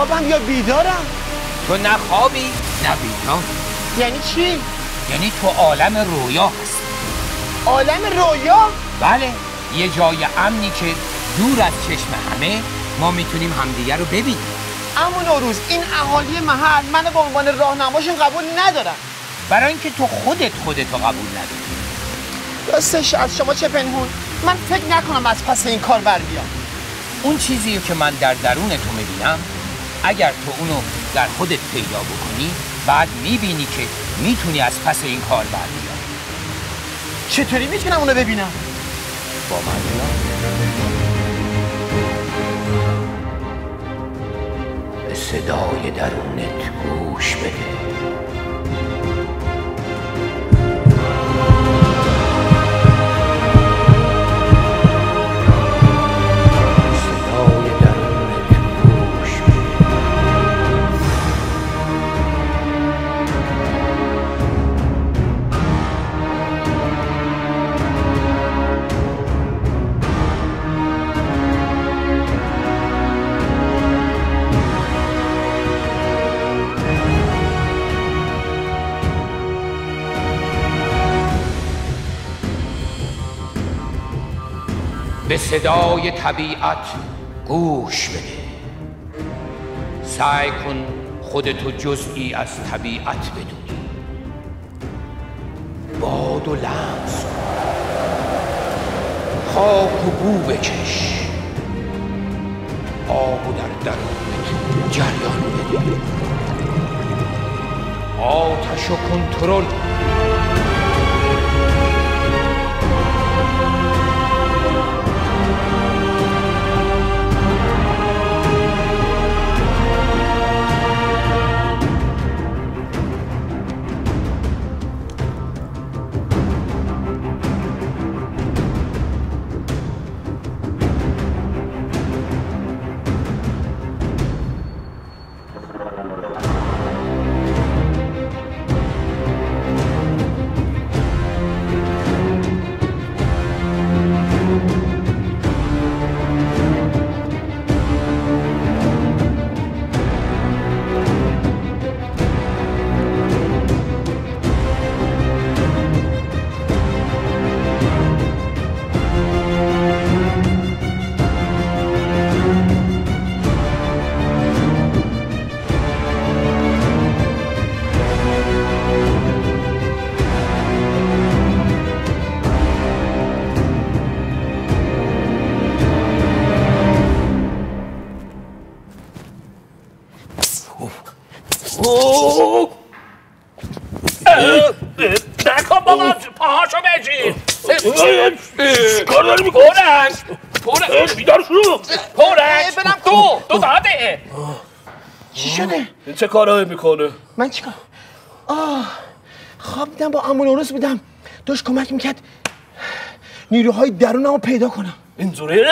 خوابم یا بیدارم؟ تو نه خوابی نه بیدار. یعنی چی؟ یعنی تو عالم رویا هستی. عالم رویا؟ بله، یه جای امنی که دور از چشم همه ما میتونیم همدیگه رو ببینیم. اما نوروز این اهالی محل منو به عنوان راهنماشون قبول ندارن. برای اینکه تو خودتو قبول نداری. راستش از شما چه پنهون؟ من فکر نکنم از پس این کار بر بیام. اون چیزی که من در درون تو میبینم، اگر تو اونو در خودت پیدا بکنی، بعد میبینی که میتونی از پس این کار بر بیای. چطوری میتونم اونو ببینم؟ با من بیا. به صدای درونت گوش بده. به صدای طبیعت گوش بده. سعی کن خودتو جزئی از طبیعت بدونی. باد و لمس کن. خاک و بو بچش. آبو در درونت جریان بده. آتش و کنترل. نکن بابا پاهاشو بجید. چیکار داری میکنی؟ پورنگ بیدار شو. پورنگ برم دو داده. چی شده؟ چه کارایی میکنه؟ من چیکار؟ خواب دیدم با عمو نوروز بودم. داشت کمک میکرد نیروهای درونمو پیدا کنم. اینجوریه؟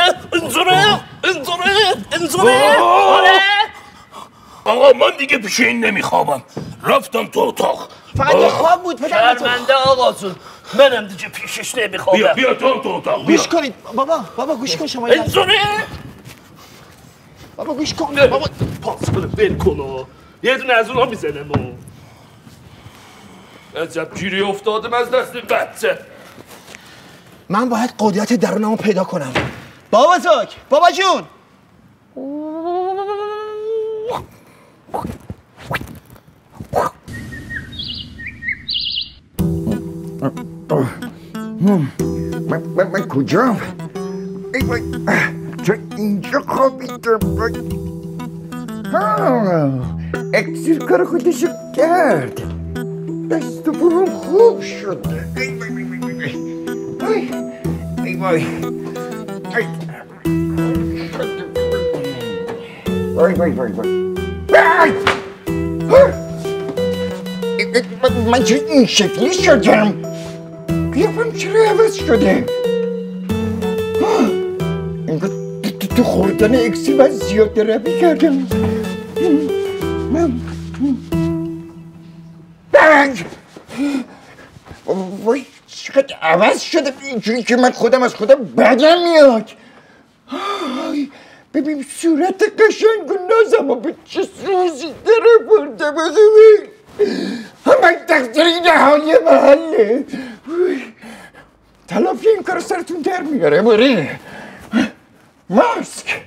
آره آقا من دیگه پیش این نمیخوابم. رفتم تو اتاق. فقط یه خواب بود. شرمنده آقاتون، منم دیگه پیشش نمیخوابم. بیا تو اتاق. گوش کنید بابا گوش کن شما. اینجوریه؟ بابا گوش کن بابا. پاس کنه بل کنه. یه دونه از اونها میزنم. عجب گیری افتادم از دست بچه. من باید قدرت درونمو پیدا کنم. بابا بزرگ، بابا جون. من کجام؟ ای وای تو اینجا خوابیدم. اکسیر کار خودشو کرد. دست و پروم خوب شد. ای وای من چه این شکلی شدم؟ قیافم چرا عوض شده؟ انگار تو خوردن اکسیر من زیاد روی کردم. وای چقدر عوض شده اینجوری که من خودم از خودم بدم میاد. ببین صورت قشنگ و نازم به چه روزی داره برده ببین همه تقدیری نهایی محله تلافی این کار سرتون در میاره بره ماسک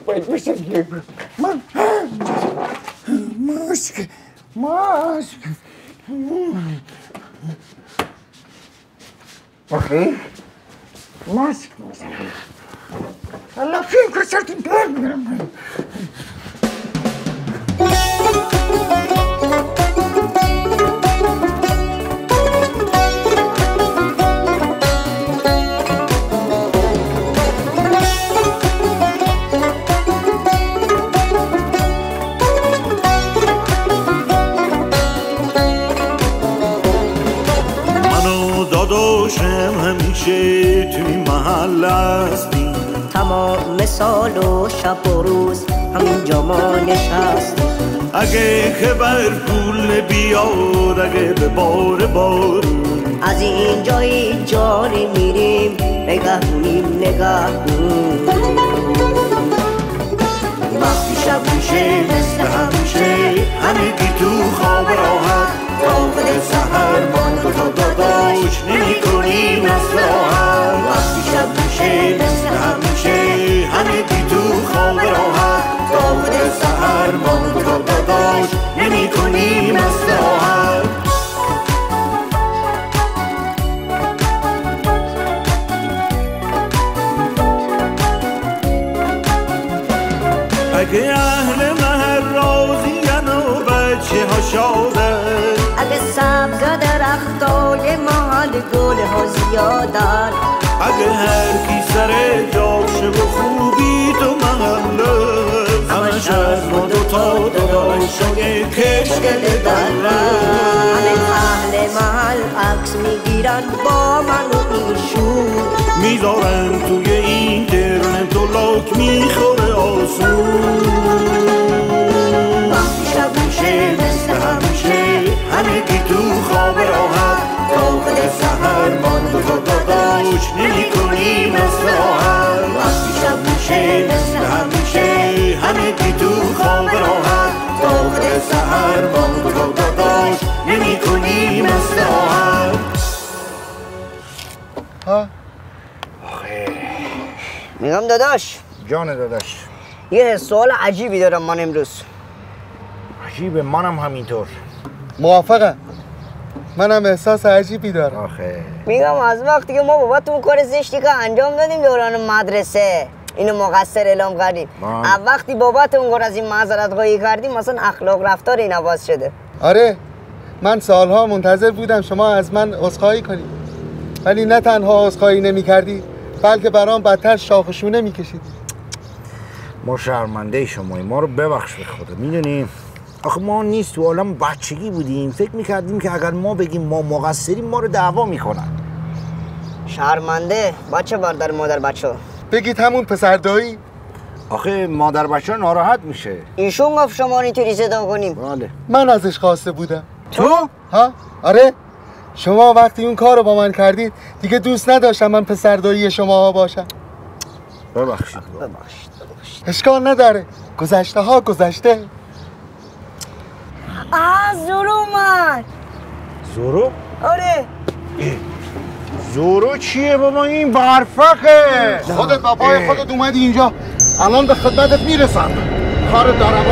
باید بسن ماسک آخه ماسک تلافی این کار سرتون در میاره همیشه توی محل هستیم تمام سال و شب و روز همینجا ما نشستیم اگه که بر پول بیاد اگه به بارون از این جای جاری میریم نگهونیم وقتی شب میشه مثل همیشه همگی تو خواب راحت تا خود سحر ما دوتا داداش نمی کنیم از راحت وقتی شب میشه مثل همیشه همگی تو خواب راحت تا خود سحر ما دوتا داداش نمی کنیم از راحت اگه اهل مهر راضین و بچه ها شادن اگه سبز درختای محل گل ها زیادن اگه هر کی سر جاشه و خوبی تو محله همش از ما دوتا داداش و یه کشکل درن اهل محل عکس میگیرن با من و ایشون میذارن توی اینترنت و لاک میخوره آسون وقتی شب میشه مثل همیشه همگی تو خواب راحت تا خود سحر ما دوتا داداش نمی کنیم از راحت وقتی شب میشه مثل همیشه همگی تو خواب راحت تا خود سحر ما دوتا داداش نمی کنیم از راحت میگم داداش جان داداش یه سوال عجیبی دارم من امروز عجیبه منم همینطور موافقم منم احساس عجیبی دارم آخه میگم از وقتی که ما باباتون کار زشتی که انجام دادیم دوران مدرسه اینو مقصر اعلام کردیم وقتی باباتون از این معذرت خواهی کردیم مثلا اخلاق رفتار این عوض شده آره من سالها منتظر بودم شما از من عذرخواهی کنید ولی نه تنها عذرخواهی نمی‌کردید بلکه برام بدتر شاخ و شونه می‌کشید ما شرمنده شماییم ما رو ببخش به خدا میدونیم آخه ما نیست تو عالم بچگی بودیم فکر میکردیم که اگر ما بگیم ما مقصریم ما رو دعوا میکنن شرمنده بچه بردار مادر بچه بگید همون پسر دایی آخه مادر بچه ناراحت میشه ایشون گفت شما اینطوری صدا کنیم بله من ازش خواسته بودم تو؟ ها؟ آره شما وقتی اون کار رو با من کردید دیگه دوست نداشتم من پسر دایی شما باشم ببخشید اشکال نداره گذشته ها گذشته زورو اومد زورو؟ آره زورو چیه بابا این برفقه خودت با پای خودت اومدی اینجا الان به خدمتت میرسم کار دارم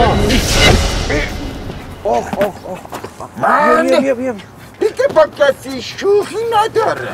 من بیا دیگه با کسی شوخی نداره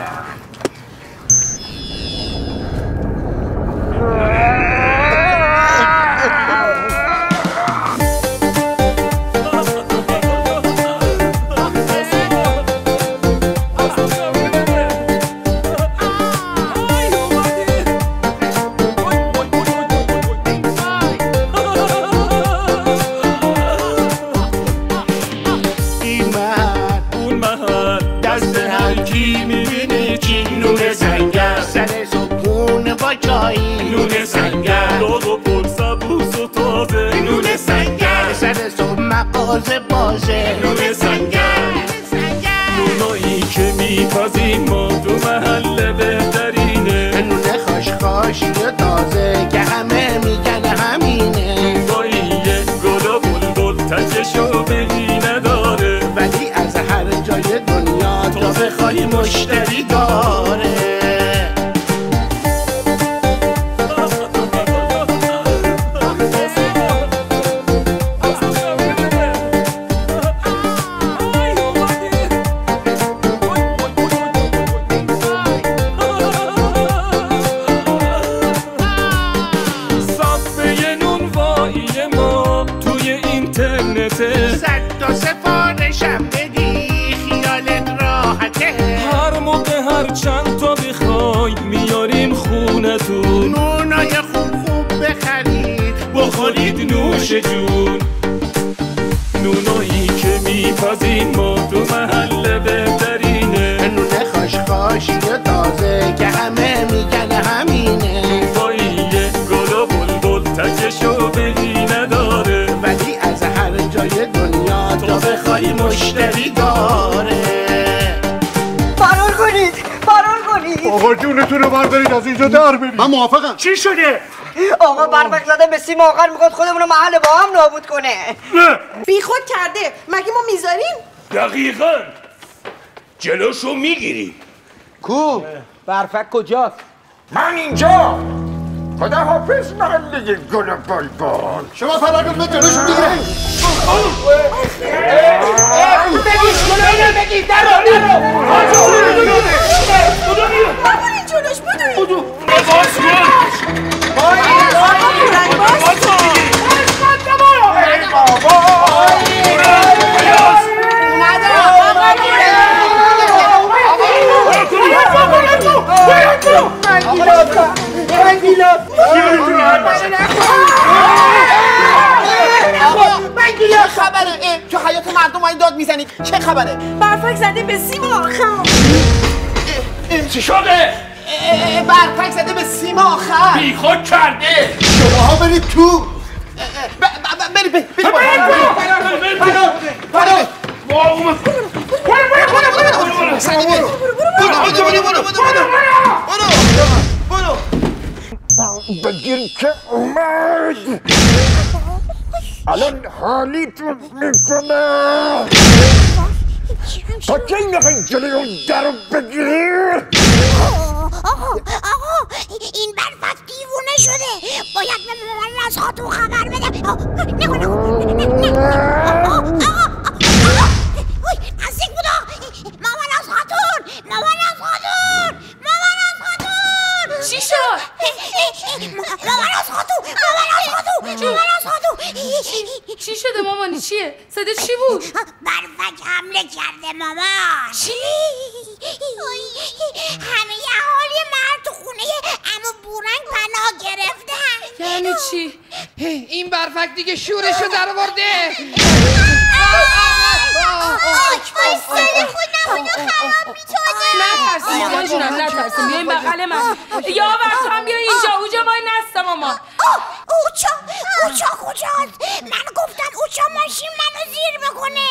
نون سنگر داغ و پر سبوس و تازه نون سنگر سر صبح مغازه بازه نون سنگر نونایی که میپزیم ما تو محله بهترینه نون خوشخواه داره. چند تا بخوای میاریم خونتون، نونای خوب بخرید بخورید نوش جون، نونایی که میپزین ما تو محله بهترینه، نون خاشخاشی تازه که همه میگن همینه، پاییه گل و بلبل تکشو بهی نداره، ولی از هر جای دنیا تو بخوای مشتری داره. فرار کنید آقا جونتون رو بردارید از اینجا در برید. من موافقم. چی شده؟ آقا برفک زده به سیم آخر میخواد خودمون رو محل با هم نابود کنه. بی خود کرده، مگه ما میذاریم؟ دقیقاً جلوشو میگیریم. کو؟ برفک کجاست؟ من اینجا. خدا حافظ محله گل بلبل. شما فرار کن من جلوشو میگیرم. بگیش کنه بگیش درو بابونی جلوش بدون باز کن چه خبره؟ تو حیات مردم های داد میزنید چه خبره؟ برفک زده به سیم آخر. چی شده؟ برفک زده به سیم آخر. بی خود کرده. شماها برید تو. برید بگیر که اومد. الان حالیتون میکنه. تا کی میخواین جلوی اون در رو بگیری؟ آقا این برفک دیوونه شده، باید به مامان از خاتون خبر بده. نزدیک بودا. مامان از خاتون. چی شد؟ مامان از خاتون. چی شده مامانی؟ چیه؟ صدا چی بود؟ برفک حمله کرده مامان. چی؟ همه اهالی مرد تو خونه عمو بورنگ پناه گرفتن. یعنی چی؟ این برفک دیگه شورشو در آورده. نترسیم مامان جونم، نترسیم. بیاین بغل من. یا وقت هم بیا اینجا. اوجا وای نستا مامان. اوچا کجاست؟ من گفتم اوچا ماشین منو زیر بکنه.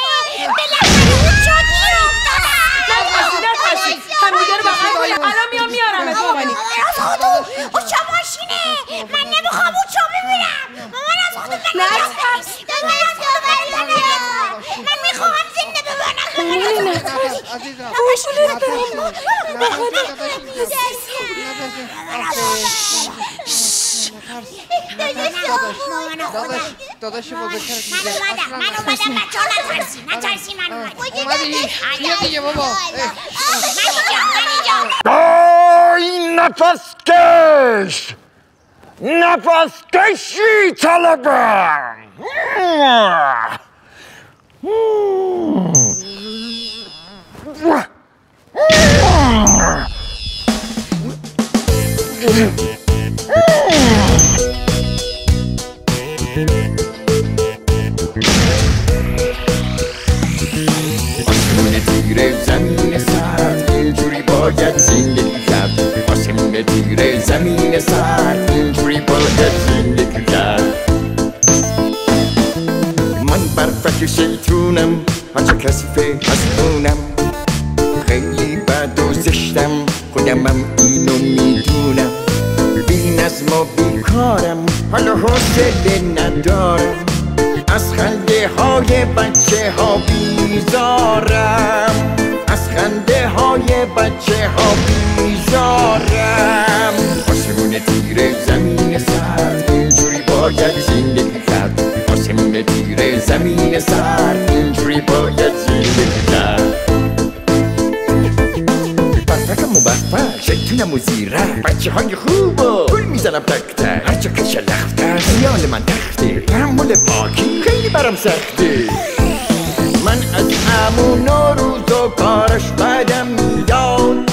بالاخره اوچا گیر افتادم. نترسیم هم دیگه رو بغل کنیم. الان میارم مامانی. اوچا ماشینه. من نمیخوام اوچا ببینم. مامان از خودم نترس. من میخوام زنده بمانم. داداش بزرگتر من اومدم بچه ها نترسی من اومدی؟ بیا دیگه بابا. این نفس کشی طلبم. آسمون تیره زمین سرد اینجوری باید زندگی کرد. آسمون تیره زمین سرد اینجوری باید زندگی کرد. من برفک شیطونم، هرچه کثیفه هستونم، خیلی بد و زشتم، خودمم اینو میدونم. بی نظم و بیکارم، حالا حوصله ندارم، از خنده های بچه ها بیزارم، از خنده های بچه ها بیزارم. آسمون تیره زمین سرد اینجوری باید زندگی کرد. آسمون تیره زمین سرد اینجوری باید زندگی کرد. برفکم و برفک شیطونم و زیرک بچه های خوب و گل میزنم تک تک. هرچه کش لختر خیال من تخته. تحمل باکی خیلی برام سخته. من از عمو نوروز و کارش بدم میاد.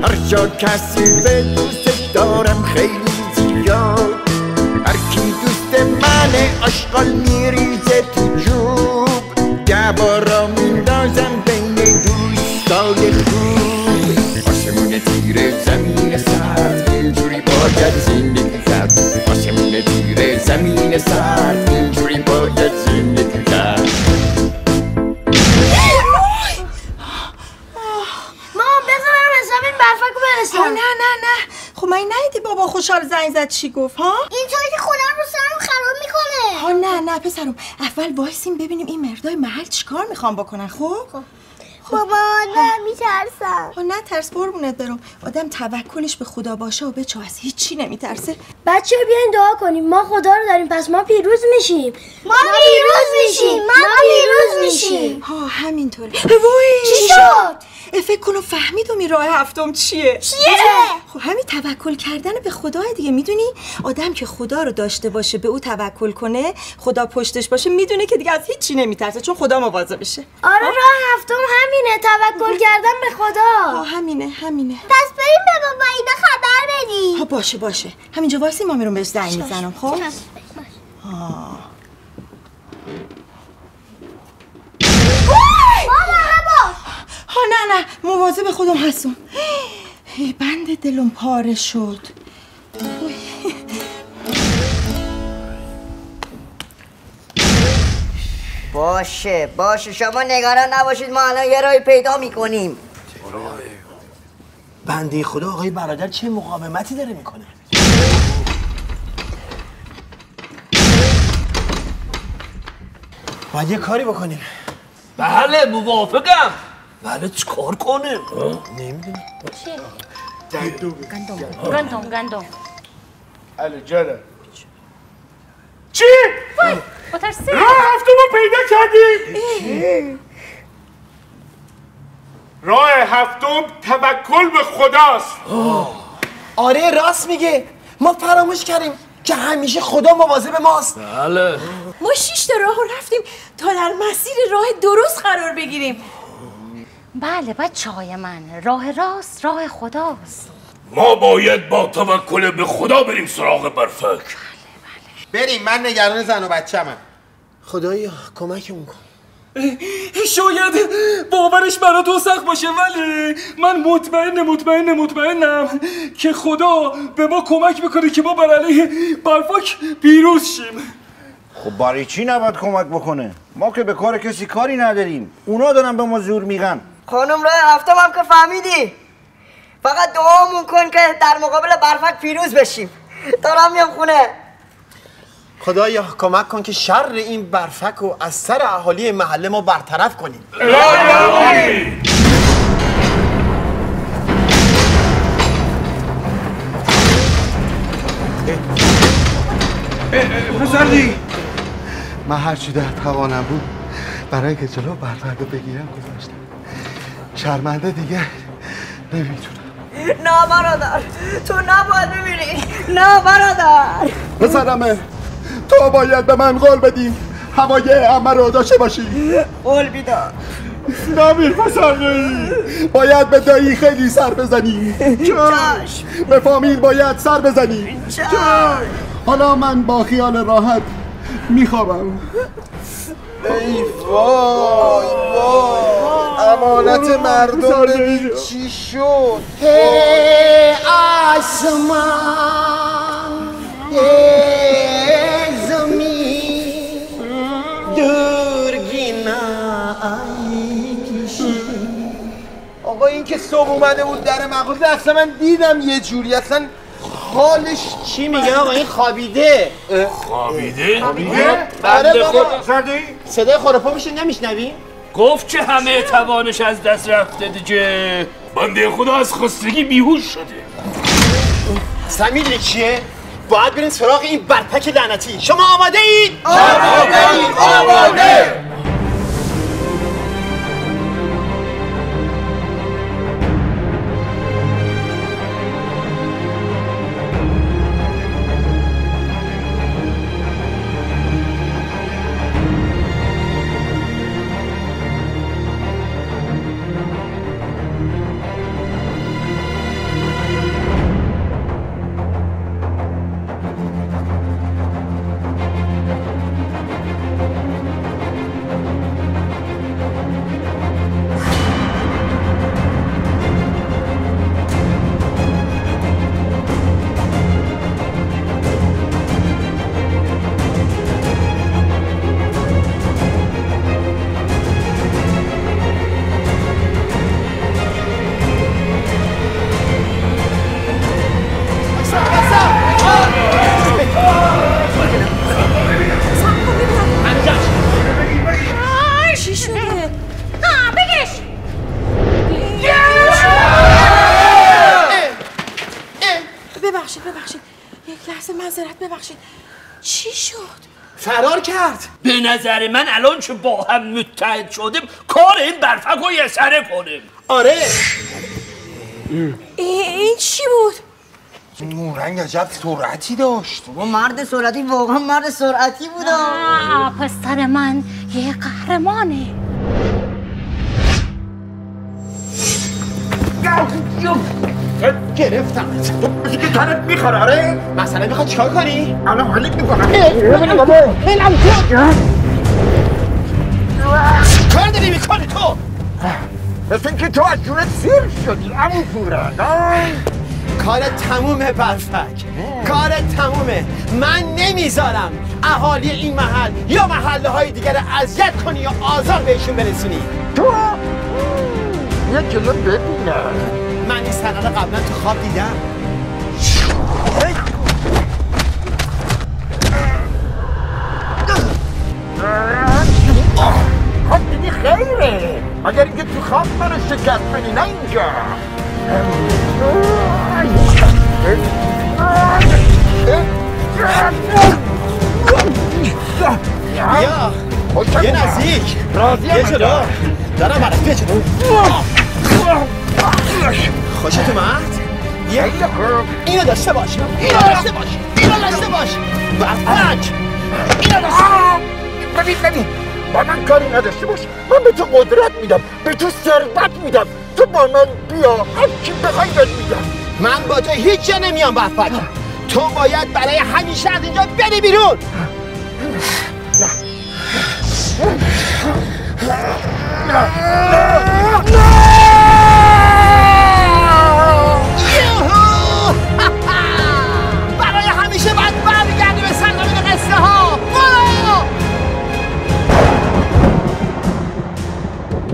هر جا کسی به دوستش دارم خیلی زیاد. هر کی دوست منه آشغال میریزه تو جوب. گبارا میندازم بین دوستای خوب. آسمون تیره زمین سرد اینجوری باید زندگی کرد. آسمون تیره زمین سرد اینجوری باید زندگی کرد. برفکو برسن. نه خب من ندیدی بابا خوشحال زنگ زد چی گفت ها؟ اینطوری که خودم رو سرم خراب میکنه. نه پسرم اول وایسیم ببینیم این مردای محل چیکار میخوام بکنن. خب بابا نه میترسم. نه ترس قربونت برم. آدم توکلش به خدا باشه و بچه از هیچی نمیترسه. بچه بیاین دعا کنیم ما خدا رو داریم پس ما پیروز میشیم. ما پیروز میشیم. ها همینطوره. چی شد؟ فکر کنم فهمیدم این راه هفتم چیه؟ خب همین توکل کردن به خدا دیگه. میدونی آدم که خدا رو داشته باشه به او توکل کنه خدا پشتش باشه میدونه که دیگه از هیچی نمیترسه چون خدا مواظبشه. آره راه هفتم همینه توکل کردن به خدا. همینه. پس بریم به بابا اینا خبر بدیم. باشه همینجا وایسی ما میرم بهش زنگ میزنم. خب نه مواظب خودم هستم. بند دلم پاره شد. باشه شما نگران نباشید ما الان یه راهی پیدا میکنیم. بنده خدا آقای برادر چه مقاومتی داره میکنه؟ باید یه کاری بکنیم. بله موافقم. بله چیکار کنیم؟ نمیدونم. گندم. الو جانم. چی؟ با ترسی راه هفتمو پیدا کردیم. راه هفتم توکل به خداست. آره راست میگه. ما فراموش کردیم که همیشه خدا مواظب ماست. بله ما 6 تا راه رفتیم تا در مسیر راه درست قرار بگیریم. بله بچه‌های من راه راست راه خداست. ما باید با توکل به خدا بریم سراغ برفک. بریم من نگران زن و بچه‌مم. خدایا کمکمون کن. شاید باورش براتون سخت باشه ولی من مطمئنم که خدا به ما کمک میکنه که ما بر علیه برفک پیروز شیم. خب برای چی نباید کمک بکنه؟ ما که به کار کسی کاری نداریم. اونا دارن به ما زور میگن. خانم راه هفتم هم که فهمیدی فقط دعامون کن که در مقابل برفک پیروز بشیم. دارم میام خونه. خدایا کمک کن که شر این برفک رو از سر اهالی محله ما برطرف کنیم. پسردی من هرچی در توانم بود برای که جلو برفک رو بگیرم گذاشتم. شرمنده دیگه نمیتونم. نه برادر تو نباید بمیری. نه برادر پسرمه تو باید به من قول بدی هوای عمه رو داشته باشی. قول بیدار. نمیر پسرمی باید به دایی خیلی سر بزنی. چشم. به فامیل باید سر بزنی. چشم. حالا من با خیال راحت میخوابم. ای وای امانت مردم ببین چی شد. آسمان زمین دورگینا آقا این که صبح اومده بود در مغازه اصلا من دیدم یه جوری اصلا حالش چی میگه آقا این خوابیده؟ خوابیده؟ بنده خدا صدای خورپا میشه نمیشنوی؟ گفت که همه توانش از دست رفته دیگه. بنده خدا از خستگی بیهوش شده. سمیدی چیه؟ باید بریم سراغ این برپک لعنتی. شما آماده اید؟ آماده. ببخشید چی شد؟ فرار کرد. به نظر من الان که با هم متحد شدیم کار این برفک رو یه سره کنیم. آره. این چی بود؟ نورنگ عجب سرعتی داشت. و مرد سرعتی واقعا مرد سرعتی بود. پسر من یه قهرمانه. گرفتمت. تو که تنت میخوره. آره مثلا میخواد چیکار کنی؟ الان حالیت میکنم. کار داری میکنی تو؟ مثل اینکه تو از جونت سیر شدی عمو پورنگ. کارت تمومه برفک، کارت تمومه. من نمیذارم اهالی این محل یا محله های دیگر اذیت کنی یا آزار بهشون برسونی. تو یه جلو ببینم. من این سنه رو قبلا تو خواب دیدم. خب دیدی خیره، اگر اینکه تو خواب منو شکست بدی نه اینجا. بیا یه نزدیک یه جلو دارم برات. بیا جلو. خوشت اومد؟ اینو داشته باش. اینو داشته باش. اینو داشته باش. برفک اینو داشته. ببین با من کاری نداشته باش. من به تو قدرت میدم، به تو ثروت میدم. تو با من بیا، هر چی بخوای بهت میدم. من با تو هیچ جا نمیام برفک. تو باید برای همیشه از اینجا بری بیرون. برای همیشه باید برمیگردی به سرزمین قصه ها.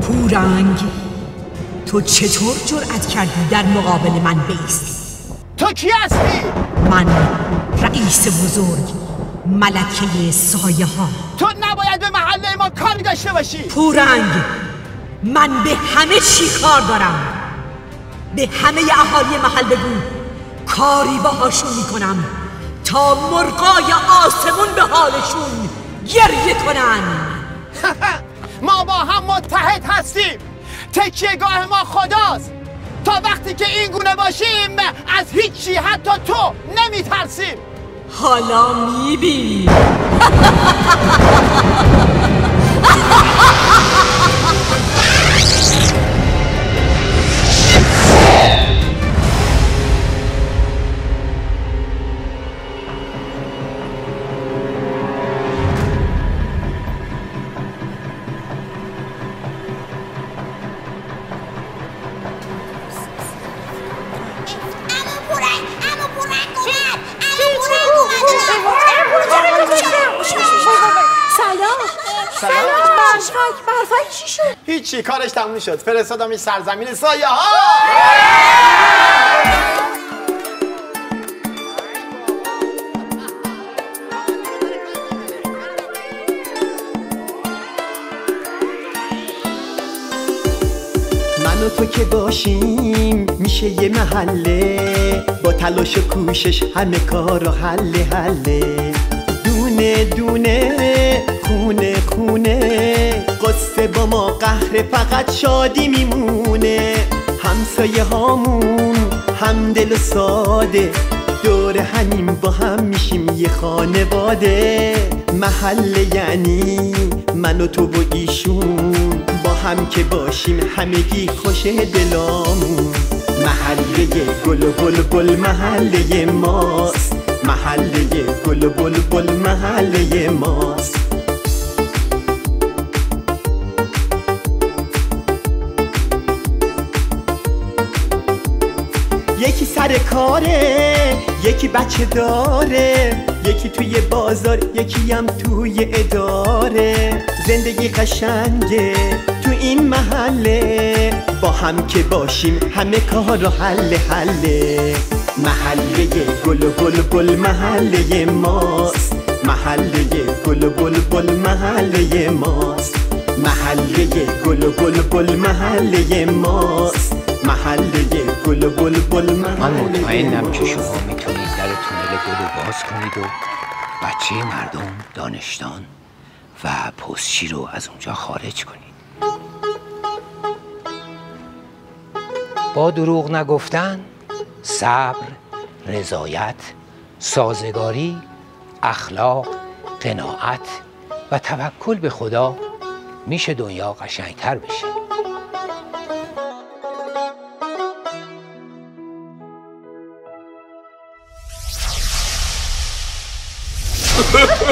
پورنگ، تو چطور جرأت کردی در مقابل من بایستی؟ تو کی هستی؟ من رئیس بزرگ ملکه سایه ها. تو نباید به محله ما کاری داشته باشی. پورنگ، من به همه چی کار دارم. به همه اهالی محل بگو کاری باهاشون میکنم تا مرغای آسمون به حالشون گریه کنن. ما با هم متحد هستیم. تکیهگاه ما خداست. تا وقتی که این گونه باشیم از هیچی حتی تو نمیترسیم. حالا میبینی. برفک چی شد؟ هیچی، کارش تموم شد. فرستادم این سرزمین سایه ها. تو که باشیم میشه یه محله، با تلاش و کوشش همه کار و حله حله. دونه دونه خونه خونه، قصه با ما قهر فقط شادی میمونه. همسایه هامون هم دل و ساده، دور همین با هم میشیم یه خانواده. محله یعنی من و تو و ایشون، با هم که باشیم همگی خوش دلامون. محله گل و بلبل محله ماست، محله گل و بلبل محله ماست. یکی سر کاره، یکی بچه داره، یکی توی بازار، یکی هم توی اداره. زندگی قشنگه تو این محله، با هم که باشیم همه کار و حل حله. محله گل و بلبل محله ماست، محله گل و بلبل محله ماست. محله گل و بلبل محله ماست، محله گل و بلبل محله. من مطمئنم که شما میتونید در تونل گل رو باز کنید و بچه مردم، دانشجویان و پستچی رو از اونجا خارج کنید. با دروغ نگفتن، صبر، رضایت، سازگاری، اخلاق، قناعت و توکل به خدا میشه دنیا قشنگتر بشه.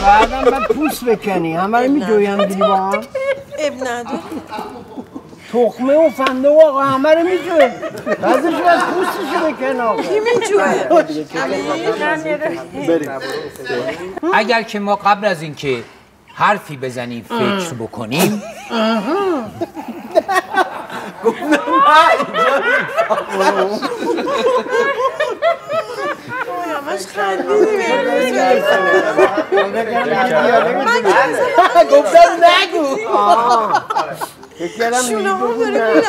بعدم باید پوست بکنی، همه رو میجویم دیدی با هم. اب نداره. تخمه و فنده و آقا همه رو میجوه، بعضش باید پوستشو بکن آقا. کی میجوه؟ اگر که ما قبل از اینکه حرفی بزنیم فکر بکنیم، همش خندیدی. گفتم نگو. شونه ها داره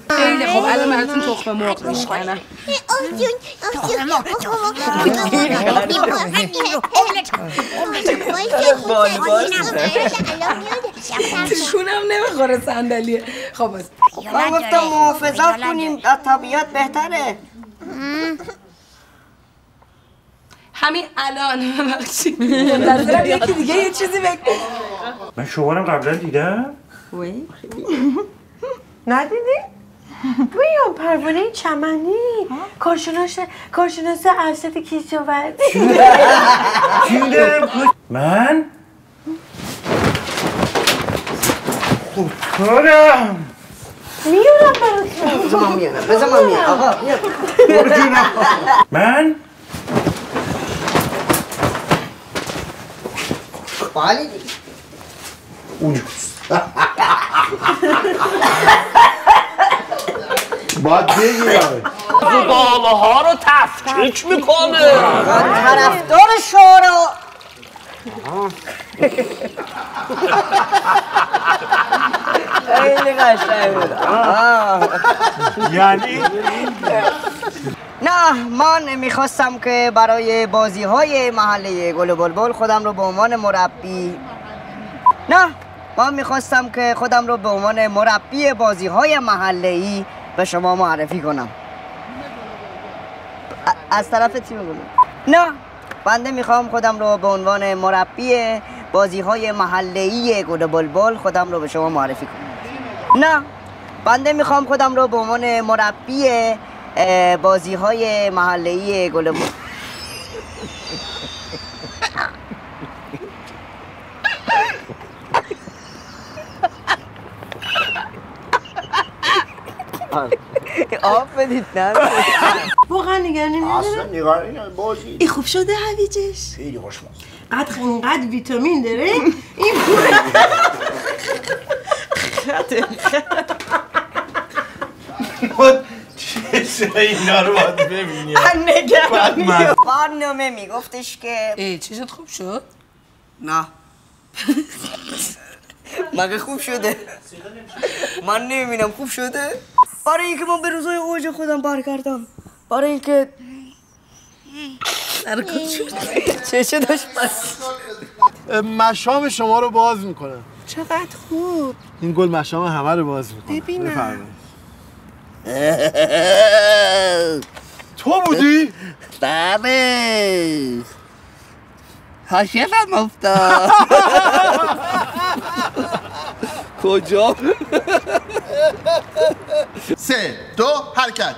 خیلی خوب، الان براتون تخم مرغ میشکنم. شونم نمیخوره صندلیه. خب من گفتم محافظت کنیم، از طبیعت بهتره. همین الان ببخشید منتظرم یکی دیگه یه چیزی بگه. من شوهرم قبلا دیدم؟ وی ندیدی؟ بیا پروانه چمنی، کارشناس ارشد کشاورزی. من؟ خودکارم. میارم براتون. بذار من میارم آقا من؟ بله دیگه اونجاست. باید بگیرم باله ها رو تفکیک میکنه. طرفدار شورا. خیلی قشنگ بود. یعنی؟ نه، من میخواستم که برای بازی های محله گل و بلبل خودم رو به عنوان مربی بازی های محله‌ای به شما معرفی کنم. از طرف تیم گل. نه، بنده میخوام خودم رو به عنوان مربی بازی های محله‌ای گل و بلبل خودم رو به شما معرفی کنم. نه، بنده میخوام خودم رو به عنوان مربی بازی های محله‌ای گل و بلبل آب بدید نه واقعا نگرانی نداره؟ اصلا نگرانی نداره بازی. ای خوب شده هویجش؟ خیلی خوشمزه. اینقدر ویتامین داره این چه اینا رو باید ببینیم. نگرانی برنامه میگفتش که چشت خوب شد؟ نه مگه خوب شده؟ من نمیبینم خوب شده؟ برای اینکه من به روزای اوج خودم برگردم، برای اینکه چه داشت پس مشام شما رو باز میکنه. چقدر خوب. این گل مشام همه رو باز میکنه. ببینم. تو بودی؟ بله. حاشیه‌ام افتاد. کجا؟ 3 2 حرکت.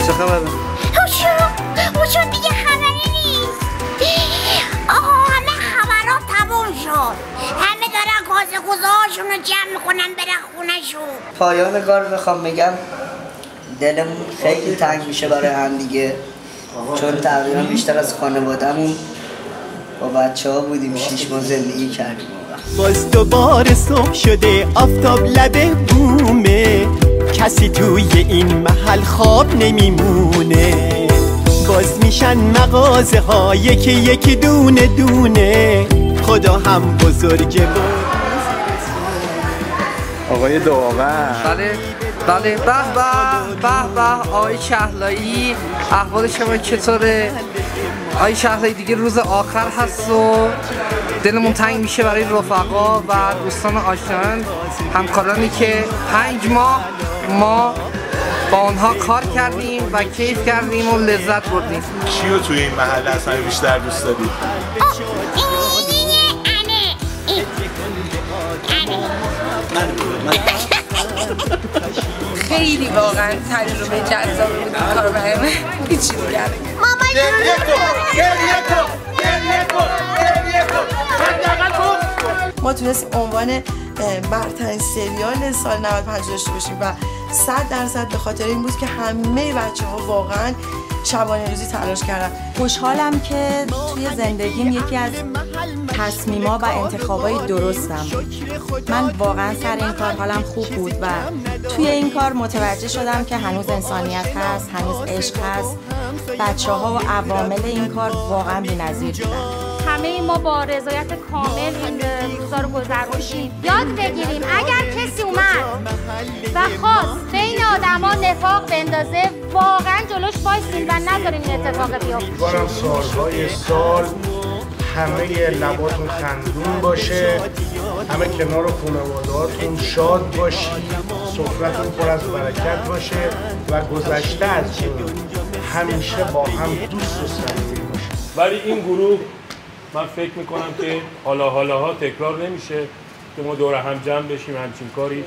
چه خبره؟ اوشو دیگه خبری نیست. آقا همه خبرات تموم شد. همه دارن کاسه کوزه‌هاشون رو جمع میکنن برن خونه‌شون. پایان کار بخوام بگم دلمون خیلی تنگ میشه برای هم دیگه، چون تقریبا بیشتر از خانواده‌مون با بچه‌ها بودیم، 6 ماه زندگی کردیم. باز دوباره صبح شده، آفتاب لبه بومه، کسی توی این محل خواب نمیمونه. باز میشن مغازه ها یکی یکی دونه دونه، خدا هم بزرگه. آقای داور. بله به به آقای شهلایی، احوال شما چطوره؟ آقای شهلایی دیگه روز آخر هست و دلمون تنگ میشه برای رفقا و دوستان آشنایان، همکارانی که 5 ماه ما با اونها کار کردیم و کیف کردیم و لذت بردیم. کیو توی این محل اصلا بیشتر دوست داری؟ خیلی واقعا تجربه جذاب بود این کار برای من. هیچی دیگه ما تونستیم عنوان برترین سریال سال 95 داشته باشیم و 100% به خاطر این بود که همه بچه‌ها واقعا شبانه روزی تلاش کردن. خوشحالم که توی زندگیم یکی از تصمیم‌ها و انتخابای درستم بود. من واقعا سر این کار حالم خوب بود و توی این کار متوجه شدم که هنوز انسانیت هست، هنوز عشق هست. بچه‌ها و عوامل این کار واقعا بی‌نظیر بودن. همه ما با رضایت کامل این روزا رو گذروندیم. یاد بگیریم اگر کسی اومد و خواست بین آدما نفاق بندازه، واقعا جلوش وایسیم و نذاریم این اتفاق بیفته. امیدوارم سالهای سال همه لباتون خندون باشه، همه کنار خانواده‌هاتون شاد باشید، سفرتون پر از برکت باشه و گذشته از این همیشه با هم دوست و صمیمی باشید. ولی این گروه من فکر میکنم که حالاها تکرار نمیشه که ما دور هم جمع بشیم همچین کاری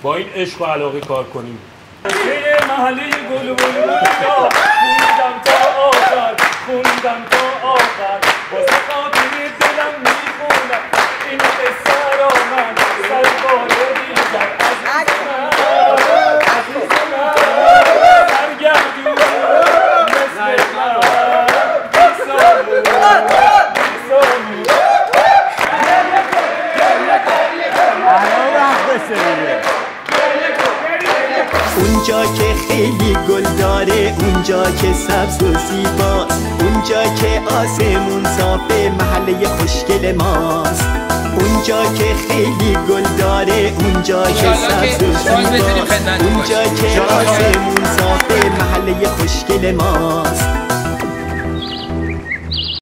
با این عشق و علاقه کار کنیم. محله گل خوندم تا آخر، خوندم تا آخر، واسه خاطر دلم میخونم این قصه را من سربار دیگر عزیز من سرگردون مثل اونجا که خیلی گل داره، اونجا که سبز و زیباست، اونجا که آسمون صافه، محله خوشگل ماست. اونجا که خیلی گل داره، اونجا که سبز و زیباست، اونجا که آسمون صافه، محله خوشگل ماست.